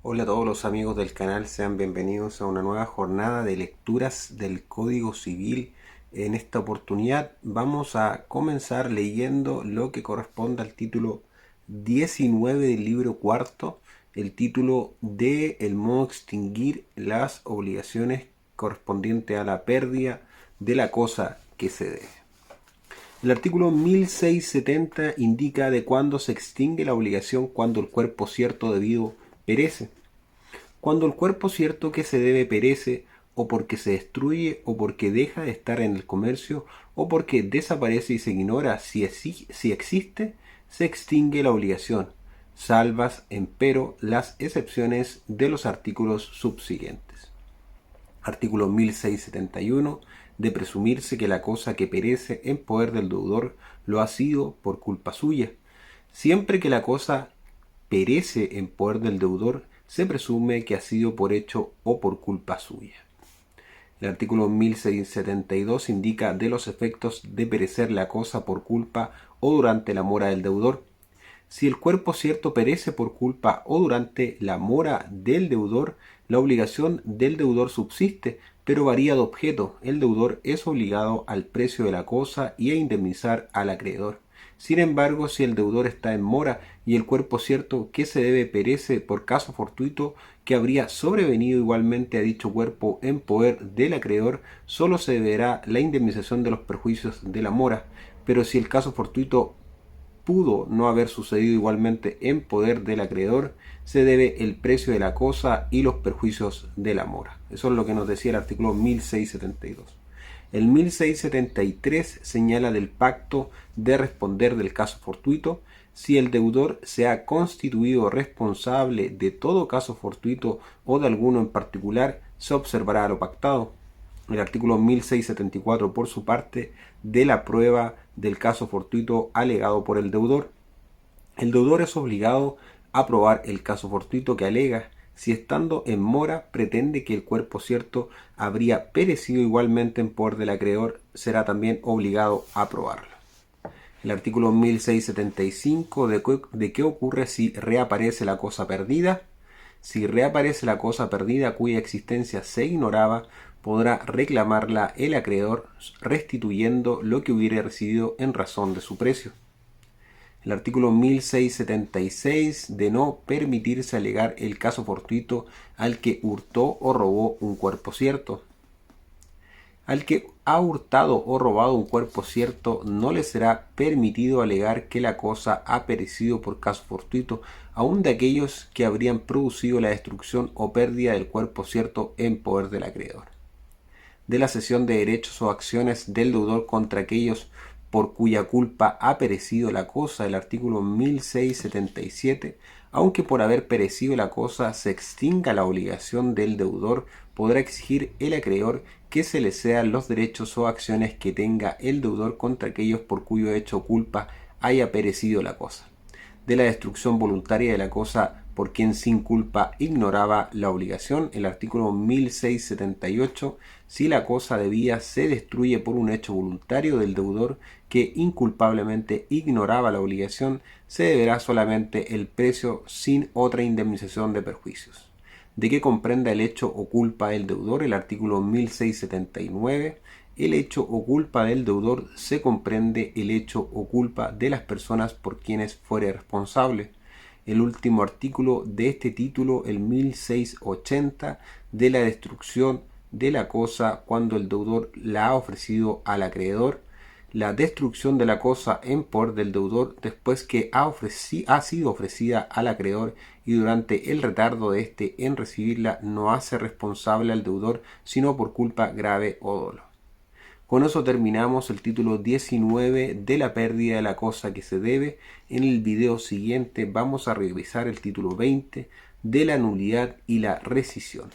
Hola a todos los amigos del canal, sean bienvenidos a una nueva jornada de lecturas del Código Civil. En esta oportunidad vamos a comenzar leyendo lo que corresponde al título 19 del libro cuarto, el título de el modo extinguir las obligaciones correspondiente a la pérdida de la cosa que se debe. El artículo 1670 indica de cuándo se extingue la obligación cuando el cuerpo cierto debido perece. Cuando el cuerpo cierto que se debe perece, o porque se destruye, o porque deja de estar en el comercio, o porque desaparece y se ignora si existe, se extingue la obligación, salvas, empero, las excepciones de los artículos subsiguientes. Artículo 1671. De presumirse que la cosa que perece en poder del deudor lo ha sido por culpa suya. Siempre que la cosa perece en poder del deudor, se presume que ha sido por hecho o por culpa suya. El artículo 1672 indica de los efectos de perecer la cosa por culpa o durante la mora del deudor. Si el cuerpo cierto perece por culpa o durante la mora del deudor, la obligación del deudor subsiste, pero varía de objeto. El deudor es obligado al precio de la cosa y a indemnizar al acreedor. Sin embargo, si el deudor está en mora y el cuerpo cierto que se debe perece por caso fortuito que habría sobrevenido igualmente a dicho cuerpo en poder del acreedor, solo se deberá la indemnización de los perjuicios de la mora. Pero si el caso fortuito pudo no haber sucedido igualmente en poder del acreedor, se debe el precio de la cosa y los perjuicios de la mora. Eso es lo que nos decía el artículo 1672. El 1673 señala del pacto de responder del caso fortuito. Si el deudor se ha constituido responsable de todo caso fortuito o de alguno en particular, se observará lo pactado. El artículo 1674, por su parte, de la prueba del caso fortuito alegado por el deudor. El deudor es obligado a probar el caso fortuito que alega, si estando en mora pretende que el cuerpo cierto habría perecido igualmente en poder del acreedor, será también obligado a probarlo. El artículo 1675 de qué ocurre si reaparece la cosa perdida. Si reaparece la cosa perdida cuya existencia se ignoraba, podrá reclamarla el acreedor restituyendo lo que hubiere recibido en razón de su precio. El artículo 1676 de no permitirse alegar el caso fortuito al que hurtó o robó un cuerpo cierto. Al que ha hurtado o robado un cuerpo cierto no le será permitido alegar que la cosa ha perecido por caso fortuito, aun de aquellos que habrían producido la destrucción o pérdida del cuerpo cierto en poder del acreedor. De la cesión de derechos o acciones del deudor contra aquellos por cuya culpa ha perecido la cosa, el artículo 1677, aunque por haber perecido la cosa se extinga la obligación del deudor, podrá exigir el acreedor que se le cedan los derechos o acciones que tenga el deudor contra aquellos por cuyo hecho o culpa haya perecido la cosa. De la destrucción voluntaria de la cosa por quien sin culpa ignoraba la obligación, el artículo 1678, si la cosa debida se destruye por un hecho voluntario del deudor que inculpablemente ignoraba la obligación, se deberá solamente el precio sin otra indemnización de perjuicios. ¿De qué comprenda el hecho o culpa del deudor? El artículo 1679. El hecho o culpa del deudor se comprende el hecho o culpa de las personas por quienes fuere responsable. El último artículo de este título, el 1680, de la destrucción de la cosa cuando el deudor la ha ofrecido al acreedor. La destrucción de la cosa en poder del deudor después que ha sido ofrecida al acreedor y durante el retardo de éste en recibirla no hace responsable al deudor sino por culpa grave o dolo. Con eso terminamos el título 19 de la pérdida de la cosa que se debe. En el video siguiente vamos a revisar el título 20 de la nulidad y la rescisión.